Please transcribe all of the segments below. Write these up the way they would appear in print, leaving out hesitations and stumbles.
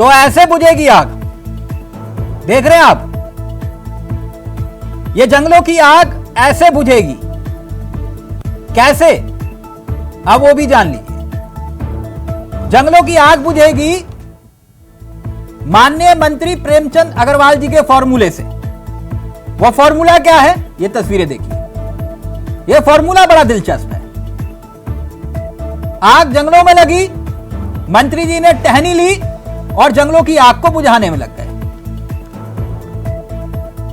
तो ऐसे बुझेगी आग। देख रहे हैं आप, ये जंगलों की आग ऐसे बुझेगी। कैसे, अब वो भी जान लीजिए। जंगलों की आग बुझेगी माननीय मंत्री प्रेमचंद अग्रवाल जी के फॉर्मूले से। वो फॉर्मूला क्या है, ये तस्वीरें देखिए। ये फॉर्मूला बड़ा दिलचस्प है। आग जंगलों में लगी, मंत्री जी ने टहनी ली और जंगलों की आग को बुझाने में लग गए।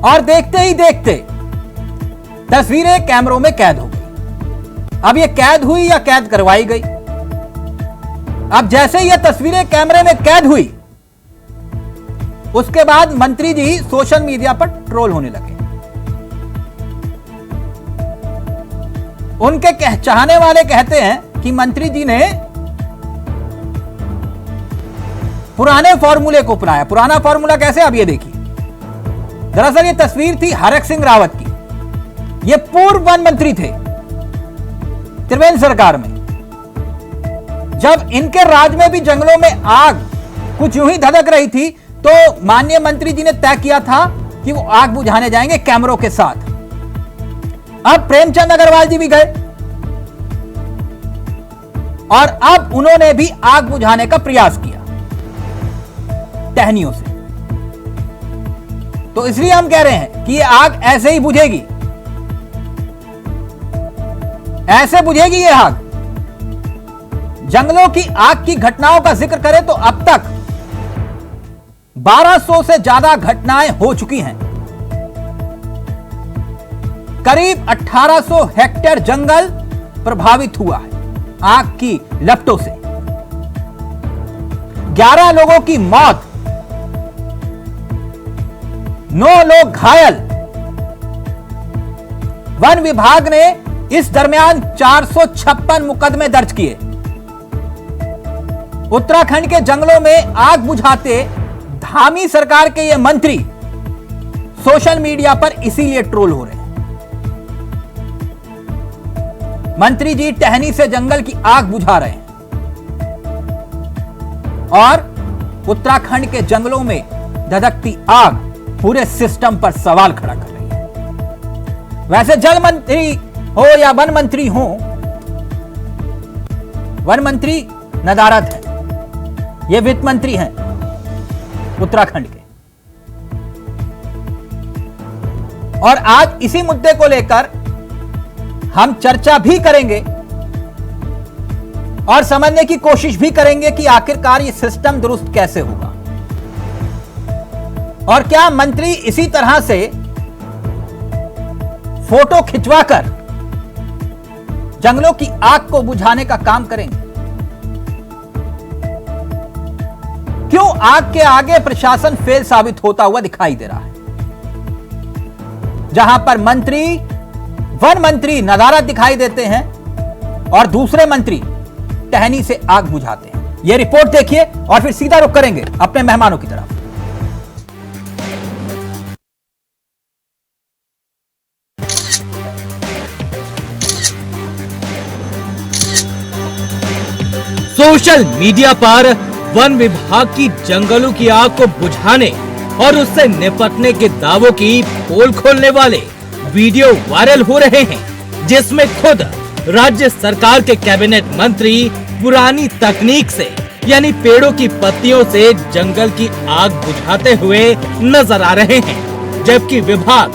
और देखते ही देखते तस्वीरें कैमरों में कैद हो गई। अब ये कैद हुई या कैद करवाई गई? अब जैसे ये तस्वीरें कैमरे में कैद हुई, उसके बाद मंत्री जी सोशल मीडिया पर ट्रोल होने लगे। उनके चाहने वाले कहते हैं कि मंत्री जी ने पुराने फॉर्मूले को अपनाया। पुराना फॉर्मूला कैसे, अब ये देखिए। दरअसल ये तस्वीर थी हरक सिंह रावत की। ये पूर्व वन मंत्री थे त्रिवेंद्र सरकार में। जब इनके राज में भी जंगलों में आग कुछ यूं ही धधक रही थी, तो माननीय मंत्री जी ने तय किया था कि वो आग बुझाने जाएंगे कैमरों के साथ। अब प्रेमचंद अग्रवाल जी भी गए और अब उन्होंने भी आग बुझाने का प्रयास किया टहनियों से। तो इसलिए हम कह रहे हैं कि ये आग ऐसे ही बुझेगी, ऐसे बुझेगी ये आग। जंगलों की आग की घटनाओं का जिक्र करें तो अब तक 1200 से ज्यादा घटनाएं हो चुकी हैं। करीब 1800 हेक्टेयर जंगल प्रभावित हुआ है आग की लपटों से। 11 लोगों की मौत, 9 लोग घायल। वन विभाग ने इस दरमियान 456 मुकदमे दर्ज किए। उत्तराखंड के जंगलों में आग बुझाते धामी सरकार के ये मंत्री सोशल मीडिया पर इसीलिए ट्रोल हो रहे हैं। मंत्री जी टहनी से जंगल की आग बुझा रहे हैं और उत्तराखंड के जंगलों में धधकती आग पूरे सिस्टम पर सवाल खड़ा कर रही है। वैसे जल मंत्री हो या वन मंत्री हो, वन मंत्री नदारद है, ये वित्त मंत्री हैं उत्तराखंड के। और आज इसी मुद्दे को लेकर हम चर्चा भी करेंगे और समझने की कोशिश भी करेंगे कि आखिरकार ये सिस्टम दुरुस्त कैसे होगा और क्या मंत्री इसी तरह से फोटो खिंचवाकर जंगलों की आग को बुझाने का काम करेंगे। क्यों आग के आगे प्रशासन फेल साबित होता हुआ दिखाई दे रहा है? जहां पर मंत्री, वन मंत्री नदारद दिखाई देते हैं और दूसरे मंत्री टहनी से आग बुझाते हैं। यह रिपोर्ट देखिए और फिर सीधा रुख करेंगे अपने मेहमानों की तरफ। सोशल मीडिया पर वन विभाग की जंगलों की आग को बुझाने और उससे निपटने के दावों की पोल खोलने वाले वीडियो वायरल हो रहे हैं, जिसमें खुद राज्य सरकार के कैबिनेट मंत्री पुरानी तकनीक से यानी पेड़ों की पत्तियों से जंगल की आग बुझाते हुए नजर आ रहे हैं। जबकि विभाग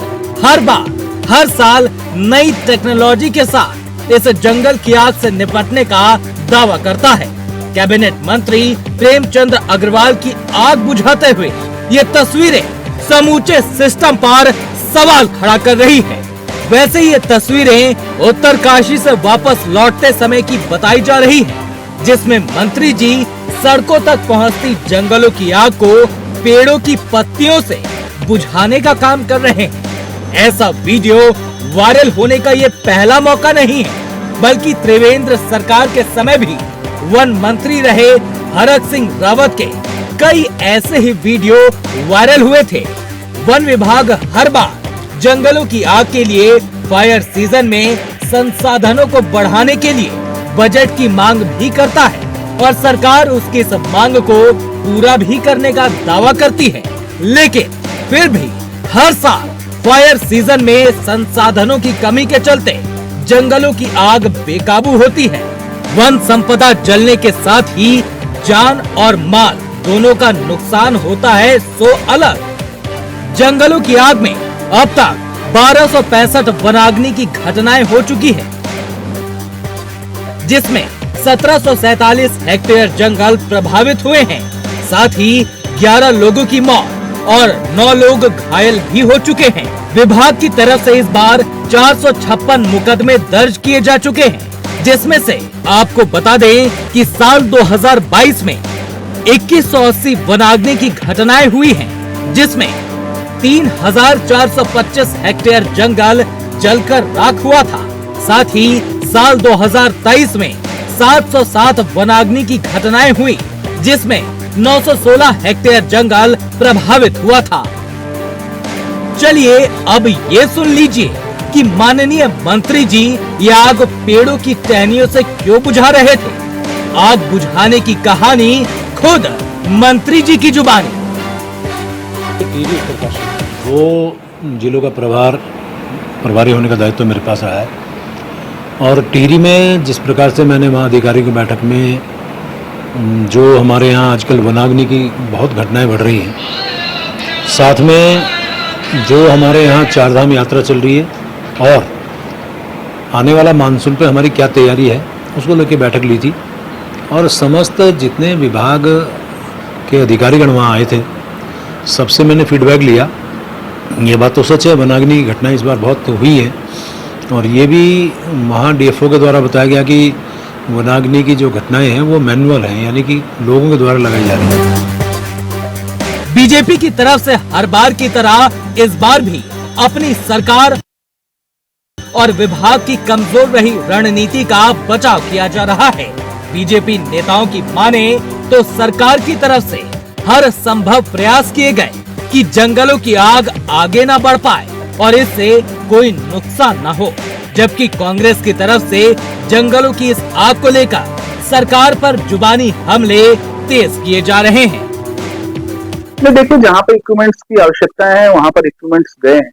हर बार, हर साल नई टेक्नोलॉजी के साथ इस जंगल की आग से निपटने का दावा करता है। कैबिनेट मंत्री प्रेमचंद अग्रवाल की आग बुझाते हुए ये तस्वीरें समूचे सिस्टम पर सवाल खड़ा कर रही है। वैसे ये तस्वीरें उत्तरकाशी से वापस लौटते समय की बताई जा रही है, जिसमें मंत्री जी सड़कों तक पहुंचती जंगलों की आग को पेड़ों की पत्तियों से बुझाने का काम कर रहे हैं। ऐसा वीडियो वायरल होने का ये पहला मौका नहीं है, बल्कि त्रिवेंद्र सरकार के समय भी वन मंत्री रहे हरक सिंह रावत के कई ऐसे ही वीडियो वायरल हुए थे। वन विभाग हर बार जंगलों की आग के लिए फायर सीजन में संसाधनों को बढ़ाने के लिए बजट की मांग भी करता है, और सरकार उसकी इस मांग को पूरा भी करने का दावा करती है, लेकिन फिर भी हर साल फायर सीजन में संसाधनों की कमी के चलते जंगलों की आग बेकाबू होती है। वन संपदा जलने के साथ ही जान और माल दोनों का नुकसान होता है, सो अलग। जंगलों की आग में अब तक 1265 वनाग्नि की घटनाएं हो चुकी है, जिसमें 1747 हेक्टेयर जंगल प्रभावित हुए हैं। साथ ही 11 लोगों की मौत और 9 लोग घायल भी हो चुके हैं। विभाग की तरफ से इस बार 456 मुकदमे दर्ज किए जा चुके हैं, जिसमें से आपको बता दें कि साल 2022 में 2180 वनाग्नि की घटनाएं हुई हैं, जिसमें 3425 हेक्टेयर जंगल जलकर राख हुआ था। साथ ही साल 2023 में 707 वनाग्नि की घटनाएं हुई, जिसमें 916 हेक्टेयर जंगल प्रभावित हुआ था। चलिए अब ये सुन लीजिए कि माननीय मंत्री जी ये आग पेड़ों की टहनियों से क्यों बुझा रहे थे। आग बुझाने की कहानी खुद मंत्री जी की जुबानी। वो जिलों का प्रभारी होने का दायित्व मेरे पास रहा है, और टिहरी में जिस प्रकार से मैंने वहाँ अधिकारी की बैठक में जो हमारे यहाँ आजकल वनाग्नि की बहुत घटनाएं बढ़ रही हैं, साथ में जो हमारे यहाँ चारधाम यात्रा चल रही है और आने वाला मानसून पे हमारी क्या तैयारी है, उसको लेकर बैठक ली थी। और समस्त जितने विभाग के अधिकारीगण वहाँ आए थे, सबसे मैंने फीडबैक लिया। ये बात तो सच है, वनाग्नि की घटनाएं इस बार बहुत हुई है, और ये भी वहाँ डीएफओ के द्वारा बताया गया कि वनाग्नि की जो घटनाएं हैं वो मैनुअल हैं, यानी कि लोगों के द्वारा लगाई जा रही है। बीजेपी की तरफ से हर बार की तरह इस बार भी अपनी सरकार और विभाग की कमजोर रही रणनीति का बचाव किया जा रहा है। बीजेपी नेताओं की माने तो सरकार की तरफ से हर संभव प्रयास किए गए कि जंगलों की आग आगे न बढ़ पाए और इससे कोई नुकसान न हो, जबकि कांग्रेस की तरफ से जंगलों की इस आग को लेकर सरकार पर जुबानी हमले तेज किए जा रहे हैं। देखिए, जहाँ पे इक्विपमेंट्स की आवश्यकता है वहाँ पर इक्विपमेंट्स गए हैं,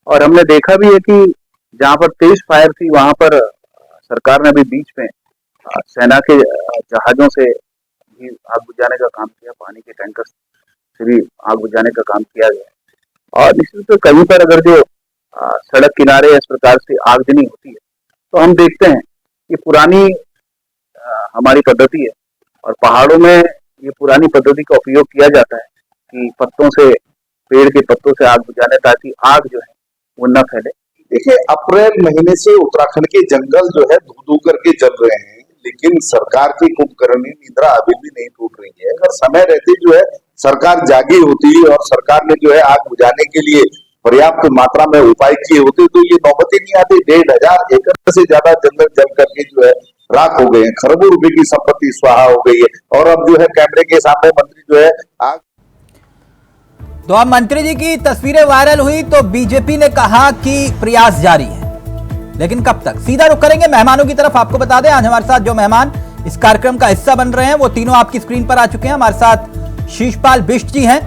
और हमने देखा भी है कि जहाँ पर तेज फायर थी वहाँ पर सरकार ने अभी बीच में सेना के जहाजों से भी आग बुझाने का काम किया, पानी के टैंकर से भी आग बुझाने का काम किया गया। और निश्चित रूप से कहीं पर अगर जो सड़क किनारे इस प्रकार से आगजनी होती है तो हम देखते हैं कि पुरानी हमारी पद्धति है, और पहाड़ों में ये पुरानी पद्धति का उपयोग किया जाता है कि पत्तों से, पेड़ के पत्तों से आग बुझाने, ताकि आग जो है वो न फैले। देखिए, अप्रैल महीने से उत्तराखंड के जंगल जो है धू धू करके जल रहे हैं, लेकिन सरकार की कुंभकर्णी निद्रा अभी भी नहीं टूट रही है। अगर समय रहते जो है सरकार जागी होती और सरकार ने जो है आग बुझाने के लिए पर्याप्त मात्रा में उपाय किए होते तो ये नौबत ही नहीं आती। 1500 एकड़ से ज्यादा जंगल जल करके जो है राख हो गए हैं, खरबों रुपए की संपत्ति स्वाहा हो गई है, और अब जो है कैमरे के सामने मंत्री जो है आग। तो अब मंत्री जी की तस्वीरें वायरल हुई तो बीजेपी ने कहा कि प्रयास जारी है, लेकिन कब तक। सीधा रुख करेंगे मेहमानों की तरफ। आपको बता दें आज हमारे साथ जो मेहमान इस कार्यक्रम का हिस्सा बन रहे हैं वो तीनों आपकी स्क्रीन पर आ चुके हैं। हमारे साथ शीशपाल बिष्ट जी हैं,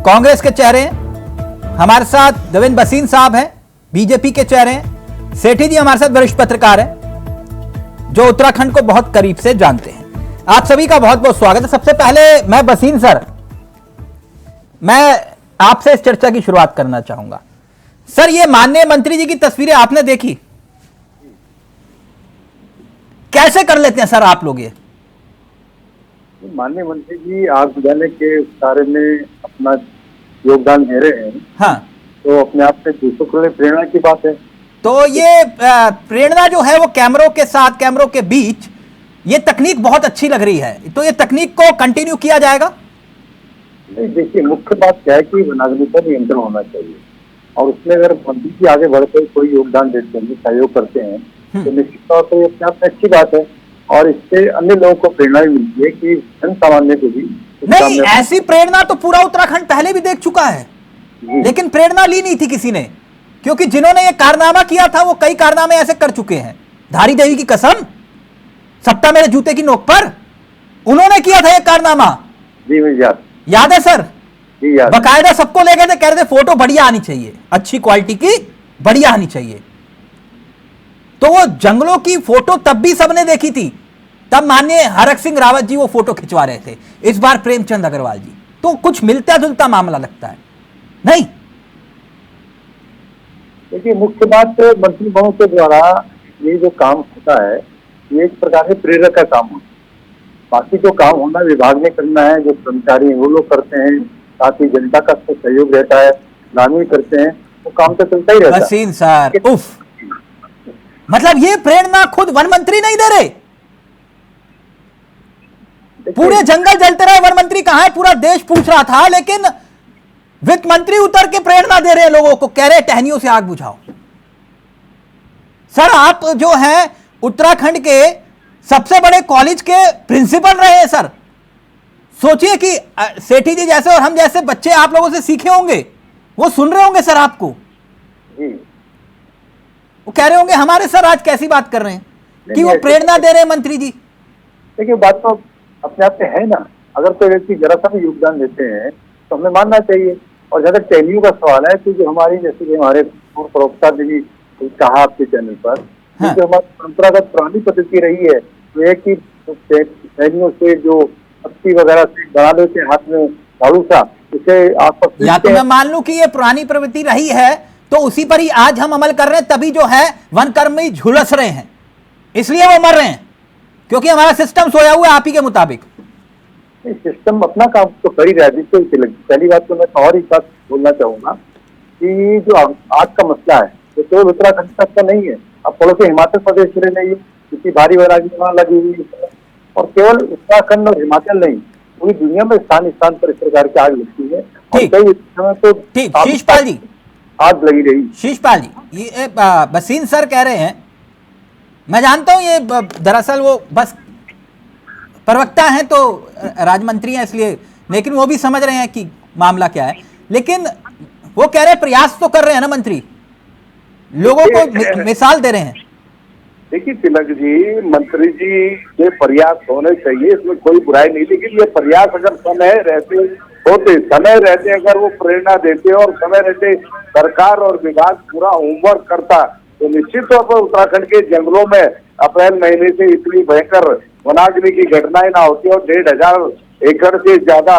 कांग्रेस के चेहरे हैं। हमारे साथ देवेंद्र भसीन साहब हैं, बीजेपी के चेहरे हैं। सेठी जी हमारे साथ वरिष्ठ पत्रकार हैं जो उत्तराखंड को बहुत करीब से जानते हैं। आप सभी का बहुत बहुत स्वागत है। सबसे पहले मैं भसीन सर, मैं आपसे इस चर्चा की शुरुआत करना चाहूंगा। सर, ये माननीय मंत्री जी की तस्वीरें आपने देखी, कैसे कर लेते हैं सर आप लोग ये? माननीय मंत्री जी आग बुझाने के कार्य में अपना योगदान दे रहे हैं, हाँ, तो अपने आप से दूसरों के लिए प्रेरणा की बात है। तो ये प्रेरणा जो है वो कैमरों के साथ, कैमरों के बीच, ये तकनीक बहुत अच्छी लग रही है, तो ये तकनीक को कंटिन्यू किया जाएगा? नहीं, देखिए, मुख्य बात क्या है कि वनाग्नि पर नियंत्रण होना चाहिए, और उसमें अगर मंत्री जी आगे बढ़कर कोई योगदान देते हैं, सहयोग करते हैं, तो निश्चित तौर पर अपने आप में अच्छी बात है, और इससे अन्य लोगों को प्रेरणा भी मिलती है कि जन सामान्य को भी। नहीं, ऐसी प्रेरणा तो पूरा उत्तराखंड पहले भी देख चुका है, लेकिन प्रेरणा ली नहीं थी किसी ने, क्योंकि जिन्होंने ये कारनामा किया था वो कई कारनामे ऐसे कर चुके हैं। धारी देवी की कसम, सट्टा मेरे जूते की नोक पर, उन्होंने किया था ये कारनामा। जी मुझे याद है सर? जी याद। बकायदा सबको ले गए थे, कह रहे थे फोटो बढ़िया आनी चाहिए, अच्छी क्वालिटी की बढ़िया आनी चाहिए। तो वो जंगलों की फोटो तब भी सबने देखी थी, तब माननीय हरक सिंह रावत जी वो फोटो खिंचवा रहे थे। इस बार प्रेमचंद अग्रवाल जी, तो कुछ मिलता जुलता मामला लगता है नहीं? देखिए, मुख्य बात मंत्री भवन के द्वारा ये जो काम होता है, ये एक प्रकार से प्रेरक का काम होता है। बाकी जो काम होना विभाग में करना है, जो कर्मचारी हैं वो लोग करते हैं, साथ ही जनता का सहयोग रहता है, ग्रामीण करते हैं, वो काम तो चलता ही रहता है। वसीम सर, उफ, मतलब ये प्रेरणा खुद वन मंत्री नहीं दे रहे? पूरे जंगल जलते रहे, वन मंत्री कहां है पूरा देश पूछ रहा था, लेकिन वित्त मंत्री उतर के प्रेरणा दे रहे हैं लोगों को, कह रहे टहनियों से आग बुझाओ। सर आप जो हैं उत्तराखंड के सबसे बड़े कॉलेज के प्रिंसिपल रहे हैं सर, सोचिए कि सेठी जी जैसे और हम जैसे बच्चे आप लोगों से सीखे होंगे, वो सुन रहे होंगे सर आपको, वो कह रहे होंगे हमारे सर आज कैसी बात कर रहे हैं कि वो प्रेरणा दे रहे हैं मंत्री जी। देखिए, बात तो अपने आप में है ना, अगर कोई व्यक्ति जरा सा भी योगदान देते हैं तो हमें मानना चाहिए। और जहाँ तक टहनियों का सवाल है, तो जो हमारी, जैसे कि हमारे पूर्व प्रवक्ता ने भी कहा आपके चैनल पर, हाँ। जो हमारी परंपरागत पुरानी पद्धति रही है, वो है कि टहनियों से जो पत्ती वगैरह से बना लेते हैं हाथ में झाड़ू सा, उसे आपस या तो मैं मान लूं कि ये पुरानी प्रवृत्ति रही है तो उसी पर ही आज हम अमल कर रहे हैं, तभी जो है वन कर्मी झुलस रहे हैं, इसलिए वो मर रहे हैं, क्योंकि हमारा सिस्टम सोया हुआ है आप ही के मुताबिक। सिस्टम अपना काम तो कर ही रहा है। जिससे पहली बात तो मैं और एक बात बोलना चाहूंगा कि जो आज का मसला है, तो केवल उत्तराखंड तक का नहीं है, अब पड़ोसी हिमाचल प्रदेश में नहीं है, क्योंकि भारी वैरागी वहां लगी हुई है। और केवल उत्तराखंड और हिमाचल नहीं, पूरी दुनिया में स्थान स्थान पर इस प्रकार की आग लगती है। और कई समय तो ठीक, शीशपाल जी, आग लगी रही। शीशपाल जी, ये बसीन सर कह रहे हैं, मैं जानता हूं ये दरअसल वो बस प्रवक्ता हैं तो राज्य हैं इसलिए, लेकिन वो भी समझ रहे हैं कि मामला क्या है, लेकिन वो कह रहे हैं प्रयास तो कर रहे हैं ना मंत्री, लोगों को मिसाल दे रहे हैं। देखिए तिलक जी, मंत्री जी के प्रयास होने चाहिए, इसमें कोई बुराई नहीं, लेकिन ये प्रयास अगर समय रहते अगर वो प्रेरणा देते और समय रहते सरकार और विभाग पूरा होमवर्क करता, तो निश्चित तौर पर उत्तराखंड के जंगलों में अप्रैल महीने से इतनी भयंकर वनाग्नि की घटनाएं ना होती और 1,500 एकड़ से ज्यादा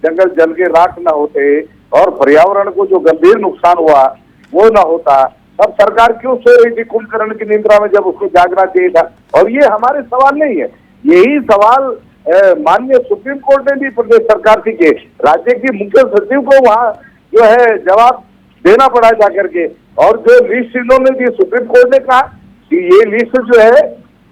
जंगल जल के राख ना होते और पर्यावरण को जो गंभीर नुकसान हुआ वो ना होता। अब सरकार क्यों सो रही थी कुंभकर्ण की निद्रा में, जब उसको जागना चाहिए था। और ये हमारे सवाल नहीं है, यही सवाल माननीय सुप्रीम कोर्ट ने भी प्रदेश सरकार से किए, राज्य की मुख्य सचिव को वहाँ जो है जवाब देना पड़ा जाकर के। और जो लिस्ट इन्होंने दी, सुप्रीम कोर्ट ने कहा कि ये लिस्ट जो है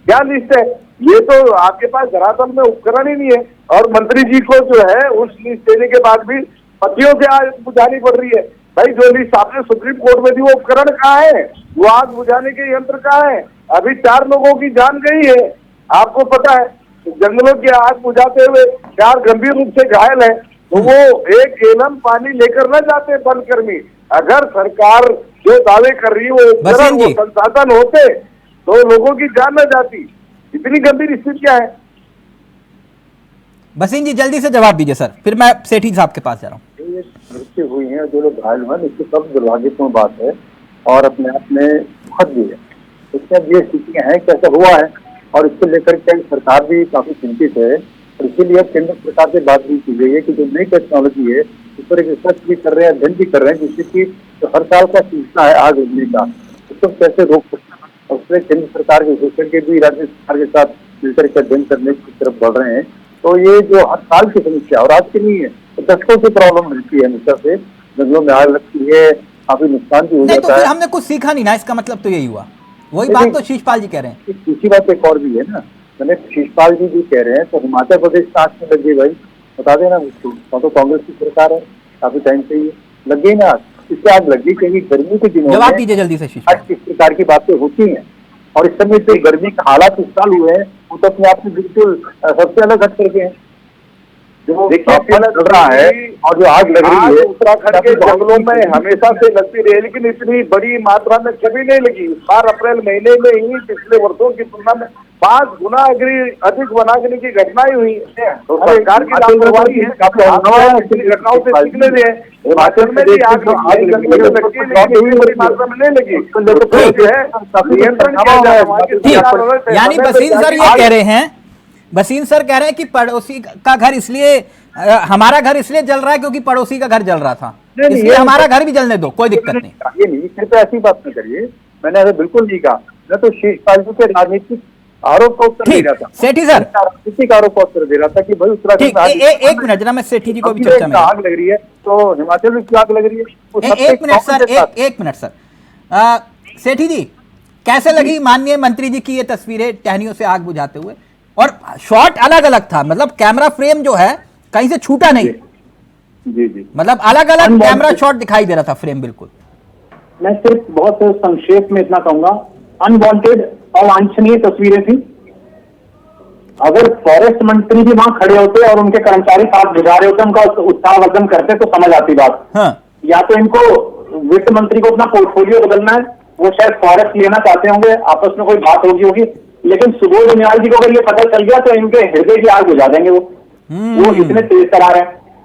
क्या लिस्ट है, ये तो आपके पास धरातल में उपकरण ही नहीं है। और मंत्री जी को जो है उस लिस्ट देने के बाद भी पतियों से आग बुझानी पड़ रही है। भाई जो लिस्ट आपने सुप्रीम कोर्ट में दी वो उपकरण कहाँ है, वो आग बुझाने के यंत्र कहाँ है? अभी 4 लोगों की जान गई है, आपको पता है, जंगलों की आग बुझाते हुए 4 गंभीर रूप से घायल है। तो वो एक गैलन पानी लेकर न जाते वनकर्मी। अगर सरकार जो दावे कर रही है वो उपकरण, वो संसाधन होते तो लोगों की जान न जाती। इतनी गंभीर स्थिति क्या है? बसीन जी जल्दी से जवाब दीजिए सर, फिर मैं सेठी साहब के पास जा रहा हूँ। मृत्यु हुई है, जो लोग घायल हुए, इसकी सब दुर्भाग्यपूर्ण बात है और अपने आप में दुखद भी है। इसमें ये स्थितियां हैं कि ऐसा हुआ है और इसको लेकर के सरकार भी काफी चिंतित है। और इसीलिए केंद्र सरकार से बात भी की गई है कि जो नई टेक्नोलॉजी है उस पर एक रिसर्च भी कर रहे हैं, अध्ययन भी कर रहे हैं, जिससे कि जो हर साल का सूचना है आग लगने का, उसको कैसे रोक सकते हैं। और उसमें केंद्र सरकार के विशेषज्ञ भी राज्य सरकार के साथ मिलकर के अध्ययन करने की तरफ बढ़ रहे हैं। तो ये जो हर साल की समस्या और आज की नहीं है, तो दशकों की प्रॉब्लम मिलती है, हमेशा से जंगलों में आग लगती है, काफी नुकसान भी हो जाता है। तो फिर हमने कुछ सीखा नहीं ना, इसका मतलब तो यही हुआ। वही बात तो शीशपाल जी कह रहे हैं। दूसरी बात एक और भी है ना, मैंने शीशपाल जी भी कह रहे हैं, तो हिमाचल प्रदेश में आग में लग गई, भाई बता देना मुझको, तो कांग्रेस की सरकार है, काफी टाइम से ही लग गई ना, इससे आग लग गई क्योंकि गर्मी के दिनों जवाब दीजिए जल्दी से शीशपाल। आज इस प्रकार की बातें होती हैं और इस समय जो गर्मी के हालात इस साल हुए हैं वो तो अपने आप में बिल्कुल सबसे अलग हट करके हैं। देखिए चल रहा है और जो आग लग रही है उत्तराखंड के जंगलों में हमेशा से लगती रही, लेकिन इतनी बड़ी मात्रा में कभी नहीं लगी। इस बार अप्रैल महीने में ही पिछले वर्षों की तुलना में 5 गुना अधिक वनाग्नि की घटनाएं हुई है। तो सरकार की लापरवाही है, घटनाओं से सीखने दें। हिमाचल में भी आग बड़ी मात्रा में नहीं लगी, तो है नियंत्रण किया जाए। यानी बसीन सर ये कह रहे हैं, बसीन सर कह रहे हैं कि पड़ोसी का घर इसलिए हमारा घर इसलिए जल रहा है क्योंकि पड़ोसी का घर जल रहा था, इसलिए हमारा घर भी जलने दो, कोई दिक्कत नहीं। ये नहीं, सिर्फ ऐसी बात नहीं करिए, मैंने ऐसा बिल्कुल नहीं कहा। मैं तो शेषपाल के राजनीतिक आरोप का उत्तर दे रहा था। सेठी सर राजनीतिक आरोप का उत्तर दे रहा था कि भाई उत्तराखंड एक मिनट जरा मैं सेठी जी को भी चर्चा में आग लग रही है, तो हिमाचल में क्यों आग लग रही है? एक मिनट सर, एक मिनट सर। सेठी जी, कैसे लगी माननीय मंत्री जी की ये तस्वीरें टहनियों से आग बुझाते हुए? और शॉट अलग अलग था, मतलब कैमरा फ्रेम जो है कहीं से छूटा नहीं। जी, मतलब अलग अलग कैमरा शॉट दिखाई दे रहा था, फ्रेम बिल्कुल। मैं सिर्फ बहुत संक्षेप में इतना कहूंगा, अनवांटेड अवांछनीय तस्वीरें थी। अगर फॉरेस्ट मंत्री भी वहां खड़े होते और उनके कर्मचारी साथ बुझा रहे होते, उनका उत्साहवर्धन करते तो समझ आती बात। हाँ। या तो इनको वित्त मंत्री को अपना पोर्टफोलियो बदलना है, वो शायद फॉरेस्ट लेना चाहते होंगे, आपस में कोई बात होगी, लेकिन सुबोध उनियाल जी को अगर ये पता चल गया तो इनके हृदय की आग बुझा देंगे वो इतने तेज तरार है।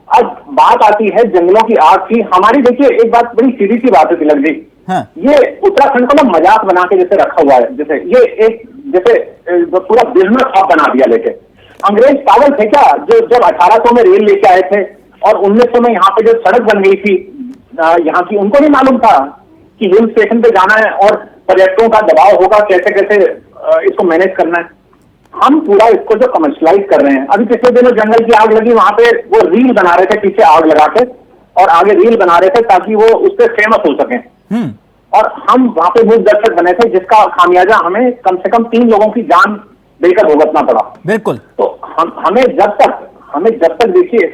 अब बात आती है जंगलों की आग की। हमारी देखिए एक बात बड़ी सीधी सी बात है तिलक जी, हाँ। ये उत्तराखंड को ना मजाक बना के जैसे रखा हुआ है, जैसे ये एक जैसे पूरा बिजनेस हब बना दिया लेके। अंग्रेज पागल थे क्या जो जब 1800 में रेल लेके आए थे और 1900 में यहाँ पे जो सड़क बन गई थी यहाँ की, उनको नहीं मालूम था कि हिल स्टेशन पे जाना है और पर्यटकों का दबाव होगा, कैसे कैसे इसको मैनेज करना है। हम पूरा इसको जो कमर्शलाइज कर रहे हैं। अभी पिछले दिनों जंगल की आग लगी, वहां पे वो रील बना रहे थे पीछे आग लगा के और आगे रील बना रहे थे ताकि वो उस पर फेमस हो सके। और हम वहां पे मूक दर्शक बने थे, जिसका खामियाजा हमें कम से कम 3 लोगों की जान देकर भुगतना पड़ा। बिल्कुल। तो हमें जब तक देखिए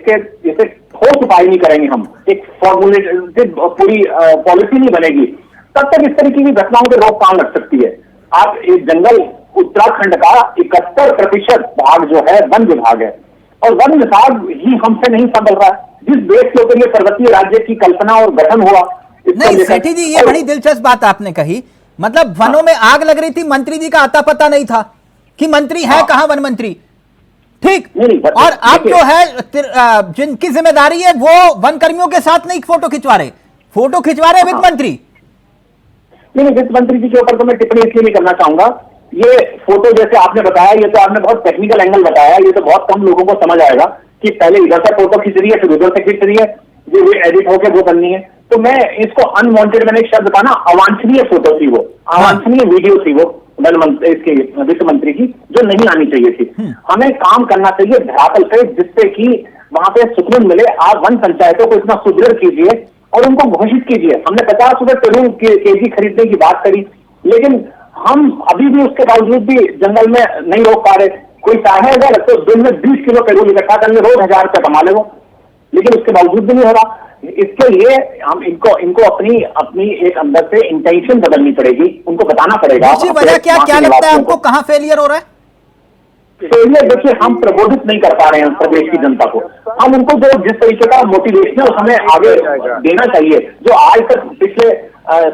इसे ठोस उपाय नहीं करेंगे, हम एक फॉर्मुलेटेड पूरी पॉलिसी नहीं बनेगी, तब तक इस तरीके की घटनाओं पर रोकथाम लग सकती है। आप एक जंगल उत्तराखंड का 71% भाग जो है वन विभाग है और वन विभाग ही हमसे नहीं संभल रहा है। जिस देश के ऊपर ये पर्वतीय राज्य की कल्पना और गठन हुआ, नहीं सेठी जी, ये बड़ी दिलचस्प बात आपने कही। मतलब वनों में आग लग रही थी, मंत्री जी का आता पता नहीं था कि मंत्री है कहां, वन मंत्री। ठीक, और आप जो है जिनकी जिम्मेदारी है वो वन कर्मियों के साथ नहीं फोटो खिंचवा रहे वित्त मंत्री। नहीं, वित्त मंत्री जी के ऊपर तो मैं टिप्पणी इसलिए नहीं करना चाहूंगा। ये फोटो जैसे आपने बताया, ये तो आपने बहुत टेक्निकल एंगल बताया, ये तो बहुत कम लोगों को समझ आएगा कि पहले इधर से फोटो खींच रही है फिर उधर से खींच रही है, जो एडिट होकर वो बननी है। तो मैं इसको अनवांटेड, मैंने एक शब्द कहा ना, अवांछनीय फोटो थी वो, अवांछनीय वीडियो थी वो इसके वित्त मंत्री की, जो नहीं आनी चाहिए थी। हमें काम करना चाहिए धरातल पे, जिससे कि वहां पे सुकून मिले। आप वन पंचायतों को इतना सुदृढ़ कीजिए और उनको घोषित कीजिए। हमने 50 रुपए टेरू केजी खरीदने की बात करी, लेकिन हम अभी भी उसके बावजूद भी जंगल में नहीं रोक पा रहे। कोई चाहे अगर तो दिन में 20 किलो पेट्रोल इकट्ठा करने रोज 1000 रुपये कमा ले वो, लेकिन उसके बावजूद भी नहीं हो रहा। इसके लिए हम इनको अपनी एक अंदर से इंटेंशन बदलनी पड़ेगी, उनको बताना पड़ेगा। वजह क्या लगता है आपको, कहां फेलियर हो रहा है? फेलियर देखिए, हम प्रबोधित नहीं कर पा रहे हैं प्रदेश की जनता को। हम उनको जो जिस तरीके का मोटिवेशनल हमें आगे देना चाहिए, जो आज तक पिछले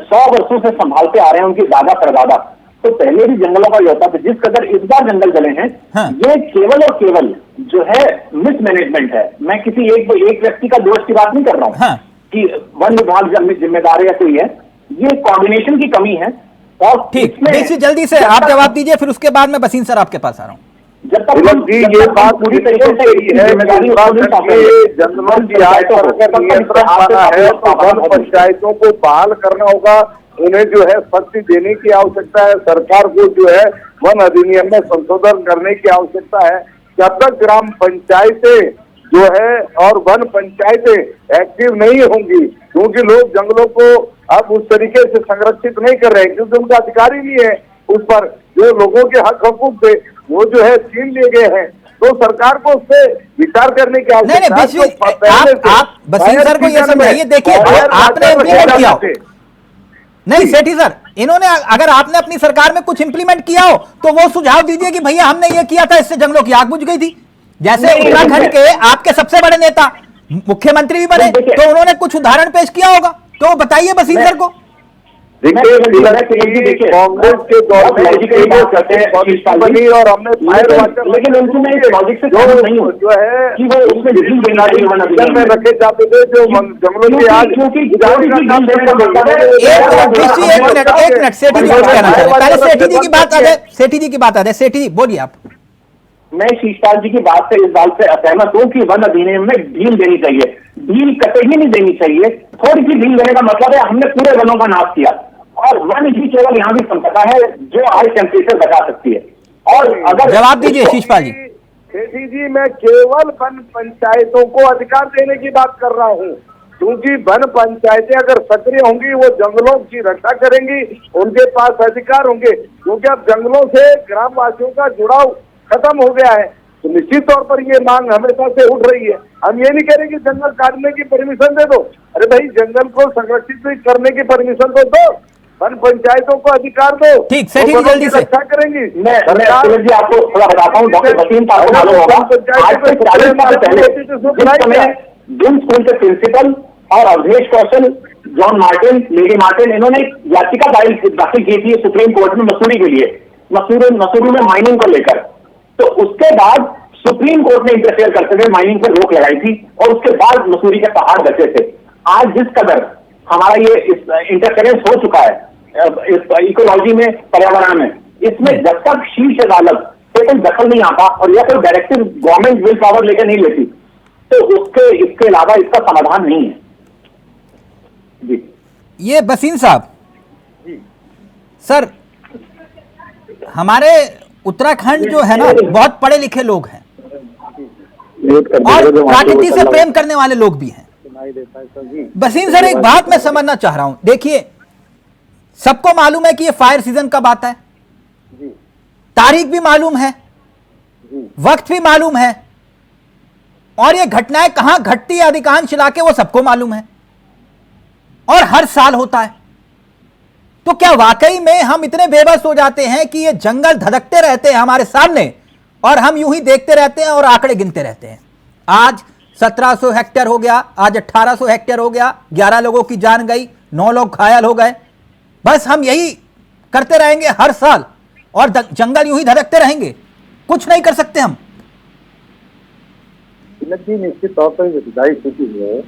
100 वर्षों से संभालते आ रहे हैं उनकी दादा परदादा, तो पहले भी जंगलों का ये होता था। जिस कदर इस बार जंगल जले हैं, ये केवल और केवल जो है मिसमैनेजमेंट है। मैं किसी एक व्यक्ति का दोष की बात नहीं कर रहा हूँ कि वन विभाग जिम्मेदार है या कोई है, ये कोऑर्डिनेशन की कमी है। और ठीक, जल्दी से आप जवाब दीजिए, फिर उसके बाद मैं बसीन सर आपके पास आ रहा हूँ। जब तक ये बात पूरी तरीके से जिम्मेदारी जंगलों की आग पर अगर नियंत्रण पाना है तो वन पंचायतों को बहाल करना होगा, उन्हें जो है शक्ति देने की आवश्यकता है। सरकार को जो है वन अधिनियम में संशोधन करने की आवश्यकता है। जब तक ग्राम पंचायतें जो है और वन पंचायतें एक्टिव नहीं होंगी, क्योंकि लोग जंगलों को अब उस तरीके से संरक्षित नहीं कर रहे हैं, क्योंकि उनका अधिकार ही नहीं है उस पर। जो लोगों के हक हकूक थे वो जो है छीन लिए गए हैं, तो सरकार को उस पर विचार करने की आवश्यकता है। आप बसीन सर को ये समझाइए, देखिए आपने इम्प्लीमेंट किया नहीं सेठी सर, इन्होंने अगर आपने अपनी सरकार में कुछ इंप्लीमेंट किया हो तो वो सुझाव दीजिए कि भैया हमने ये किया था, इससे जंगलों की आग बुझ गई थी। जैसे उत्तराखंड के आपके सबसे बड़े नेता मुख्यमंत्री भी बने तो उन्होंने कुछ उदाहरण पेश किया होगा, तो बताइए बसीर सर को। देखिए कांग्रेस के दौर में बनी और हमने लेकिन उनमें लॉजिक से जो है कि वो उसमें में रखे जाते थे जो जंगलों के आज एक मिनट सेठी जी कुछ कहना चाह रहे हैं। पहले सेठी जी की बात आ जाए, सेठी जी की बात आ जाए। सेठी जी बोलिए आप। मैं शीशपाल जी की बात से इस बात से असहमत हूं कि वन अधिनियम में ढील देनी चाहिए, ढील कतई नहीं देनी चाहिए। थोड़ी सी ढील देने का मतलब है हमने पूरे वनों का नाश किया और वन ही केवल यहाँ भी संपदा है जो हाई टेम्परेचर बचा सकती है। और अगर जवाब दीजिए शीशपाल जी। सेठी जी मैं केवल वन पंचायतों को अधिकार देने की बात कर रहा हूँ, क्योंकि वन पंचायतें अगर सक्रिय होंगी वो जंगलों की रक्षा करेंगी, उनके पास अधिकार होंगे। क्योंकि अब जंगलों से ग्रामवासियों का जुड़ाव खत्म हो गया है, तो निश्चित तौर पर ये मांग हमेशा से उठ रही है। हम ये नहीं कह रहे कि जंगल काटने की परमिशन दे दो, अरे भाई जंगल को संरक्षित करने की परमिशन तो दो, वन पंचायतों को अधिकार दो। ठीक, सेठी जी जल्दी से रक्षा करेंगी। मैं जी आपको थोड़ा बताता हूँ, डॉक्टर वसीम साहब को मालूम होगा आज से 40 साल पहले जिन स्कूल के प्रिंसिपल और अवधेश कौशल, जॉन मार्टिन, लेडी मार्टिन, इन्होंने याचिका दाखिल की थी सुप्रीम कोर्ट में मसूरी के लिए, मसूरी में माइनिंग को लेकर। तो उसके बाद सुप्रीम कोर्ट ने इंटरफेयर करते हुए माइनिंग पर रोक लगाई थी और उसके बाद मसूरी के पहाड़ बचे थे। आज जिस कदर हमारा ये इंटरफेरेंस हो चुका है इकोलॉजी में, पर्यावरण में, इसमें जब तक शीर्ष अदालत से कोई दखल नहीं आता और या कोई डायरेक्टिव गवर्नमेंट विल पावर लेकर नहीं लेती तो इसके अलावा इसका समाधान नहीं है। जी ये बसीन साहब सर, हमारे उत्तराखंड जो है ना बहुत पढ़े लिखे लोग हैं और प्रकृति से प्रेम करने वाले लोग भी हैं। बसीन सर एक बात मैं समझना चाह रहा हूं, देखिए सबको मालूम है कि ये फायर सीजन कब आता है, तारीख भी मालूम है, वक्त भी मालूम है और ये घटनाएं कहां घटती है अधिकांश इलाके वो सबको मालूम है और हर साल होता है। तो क्या वाकई में हम इतने बेबस हो जाते हैं कि ये जंगल धधकते रहते हैं हमारे सामने और हम यूं ही देखते रहते हैं और आंकड़े गिनते रहते हैं? आज 1700 हेक्टेयर हो गया, आज 1800 हेक्टेयर हो गया, 11 लोगों की जान गई, 9 लोग घायल हो गए। बस हम यही करते रहेंगे हर साल और जंगल यूं ही धधकते रहेंगे, कुछ नहीं कर सकते हम। निश्चित तौर पर विधायी स्थिति है।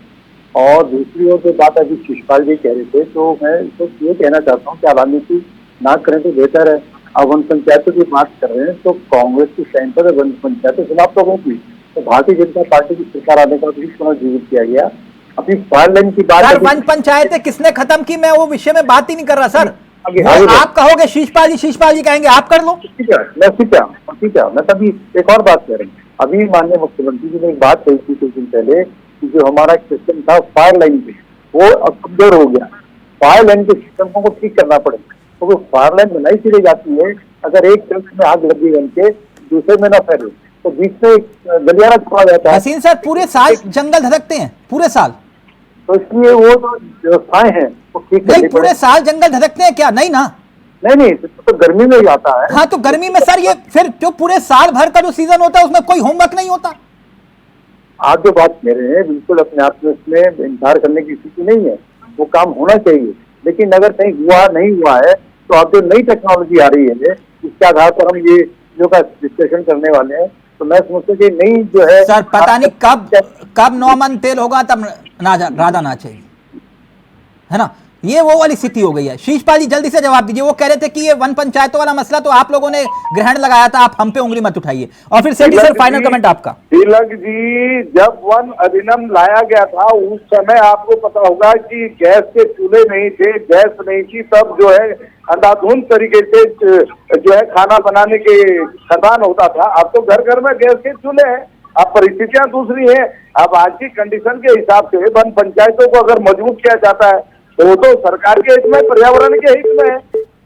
और दूसरी ओर जो बात अभी शिशपाल जी कह रहे थे, तो मैं तो ये कहना चाहता हूँ कि राजनीति ना करें तो बेहतर है। अब वन पंचायतों की बात कर रहे हैं तो कांग्रेस की टाइम पर वन पंचायतों के खिलाफ लोगों की, तो भारतीय जनता पार्टी की सरकार आने का भी पुनर्जीवित किया गया। अभी फायर लाइन की बात, वन पंचायतें किसने खत्म की, मैं वो विषय में बात ही नहीं कर रहा सर। आप कहोगे शीशपाल जी कहेंगे आप कर लो। ठीक है, मैं तभी एक और बात कह रही हूँ। अभी माननीय मुख्यमंत्री जी ने एक बात कही थी कुछ दिन पहले कि जो हमारा सिस्टम था फायर लाइन पे वो अब कमजोर हो गया, फायर लाइन के सिस्टम को ठीक करना पड़ेगा। तो वो फायर लाइन बनाई चली जाती है, अगर एक जंग में आग लगी बन के दूसरे में ना फैले तो बीच में गलियारा छोड़ा जाता है। हसीन सर पूरे साल जंगल धधकते हैं, पूरे साल, तो इसलिए वो जो व्यवस्थाएं हैं वो ठीक नहीं, पूरे साल जंगल धधकते हैं क्या? नहीं ना, नहीं तो गर्मी में ही आता है। हाँ तो गर्मी में सर ये फिर जो पूरे साल भर का जो सीजन होता है उसमें कोई होमवर्क नहीं होता। आप जो बात कह रहे हैं बिल्कुल अपने आप में उसमें इंकार करने की स्थिति नहीं है, वो काम होना चाहिए। लेकिन अगर कहीं नहीं हुआ है तो अब जो नई टेक्नोलॉजी आ रही है इसके आधार पर हम ये जो का डिस्कशन करने वाले हैं, तो मैं समझता हूँ कि नई जो है सर पता नहीं कब 9 मन तेल होगा तब राधा ना चाहिए, है ना, ये वो वाली स्थिति हो गई है। शीशपाल जी जल्दी से जवाब दीजिए। वो कह रहे थे कि ये वन पंचायतों वाला मसला तो आप लोगों ने ग्रहण लगाया था, आप हम पे उंगली मत उठाइए। और फिर सेठी सर फाइनल कमेंट आपका। तिलक जी, जब वन अधिनियम लाया गया था उस समय आपको पता होगा कि गैस के चूल्हे नहीं थे, गैस नहीं थी, तब जो है अंधाधुंध तरीके से जो है खाना बनाने के खदान होता था। अब तो घर घर में गैस के चूल्हे हैं, अब परिस्थितियां दूसरी हैं। अब आज की कंडीशन के हिसाब से वन पंचायतों को अगर मजबूत किया जाता है तो वो तो सरकार के हित में, पर्यावरण के हित में है,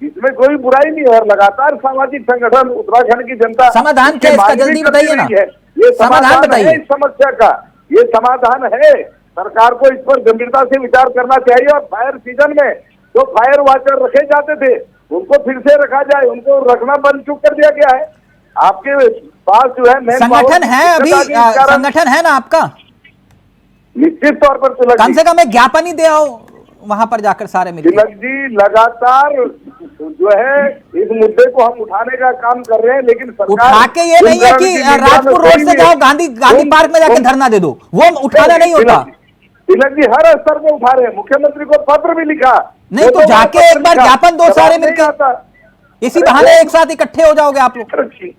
इसमें कोई बुराई नहीं है। और लगातार सामाजिक संगठन, उत्तराखंड की जनता समाधान क्या इसका जल्दी बताइए ना, ये समाधान बताइए इस समस्या का, ये समाधान है। सरकार को इस पर गंभीरता से विचार करना चाहिए। और फायर सीजन में जो फायर वॉचर रखे जाते थे उनको फिर से रखा जाए, उनको रखना बंद क्यों कर दिया गया है? आपके पास जो है main power संगठन है की अभी, दिक्कत आ गई, इस कारण संगठन है ना आपका, निश्चित तौर पर तिलक कम जी, से कम एक ज्ञापन ही दे आओ वहां पर जाकर सारे मिलकर। तिलक जी लगातार जो है इस मुद्दे को हम उठाने का काम कर रहे हैं, लेकिन सरकार उठा के ये नहीं है कि राजपुर रोड से जाओ गांधी पार्क में जाके धरना दे दो, वो उठाना नहीं होता। तिलक जी हर स्तर पे उठा रहे हैं, मुख्यमंत्री को पत्र भी लिखा, नहीं तो जाके एक बार ज्ञापन दो सारे मिलकर, इसी बहाने एक साथ इकट्ठे हो जाओगे आप लोग।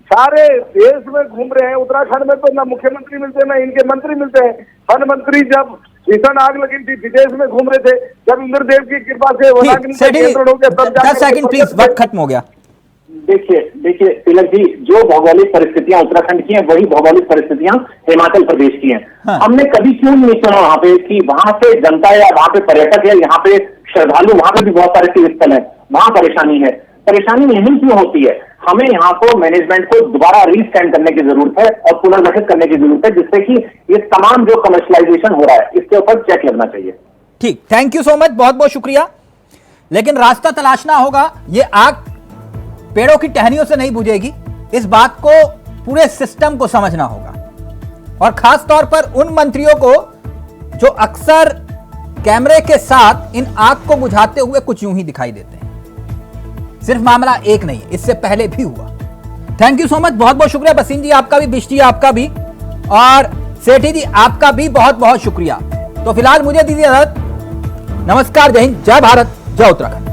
सारे देश में घूम रहे हैं, उत्तराखंड में तो ना मुख्यमंत्री मिलते ना इनके मंत्री मिलते हैं। वन मंत्री जब भीषण आग लगी थी विदेश में घूम रहे थे, जब इंद्रदेव की कृपा से वनाग्नि का नियंत्रण हो गया तब 10 सेकंड प्लीज, वक्त खत्म हो गया। देखिए तिलक जी, जो भौगोलिक परिस्थितियां उत्तराखंड की हैं वही भौगोलिक परिस्थितियां हिमाचल प्रदेश की हैं। हाँ। हमने कभी क्यों नहीं सुना वहां पे कि वहां पे जनता या वहां पे पर्यटक है, यहाँ पे श्रद्धालु, वहां पे भी बहुत सारे तीर्थ स्थल है, वहां परेशानी है। परेशानी यही क्यों होती है? हमें यहाँ को मैनेजमेंट को दोबारा रीस्टैंड करने की जरूरत है और पुनर्गठित करने की जरूरत है, जिससे कि ये तमाम जो कमर्शलाइजेशन हो रहा है इसके ऊपर चेक लगना चाहिए। ठीक, थैंक यू सो मच, बहुत बहुत शुक्रिया। लेकिन रास्ता तलाशना होगा, ये आग पेड़ों की टहनियों से नहीं बुझेगी, इस बात को पूरे सिस्टम को समझना होगा, और खास तौर पर उन मंत्रियों को जो अक्सर कैमरे के साथ इन आग को बुझाते हुए कुछ यूं ही दिखाई देते हैं। सिर्फ मामला एक नहीं, इससे पहले भी हुआ। थैंक यू सो मच, बहुत बहुत शुक्रिया बसीन जी आपका भी, बिष्ट जी आपका भी, और सेठी जी आपका भी बहुत बहुत शुक्रिया। तो फिलहाल मुझे दीजिए इजाजत, नमस्कार, जय हिंद, जय भारत, जय उत्तराखंड।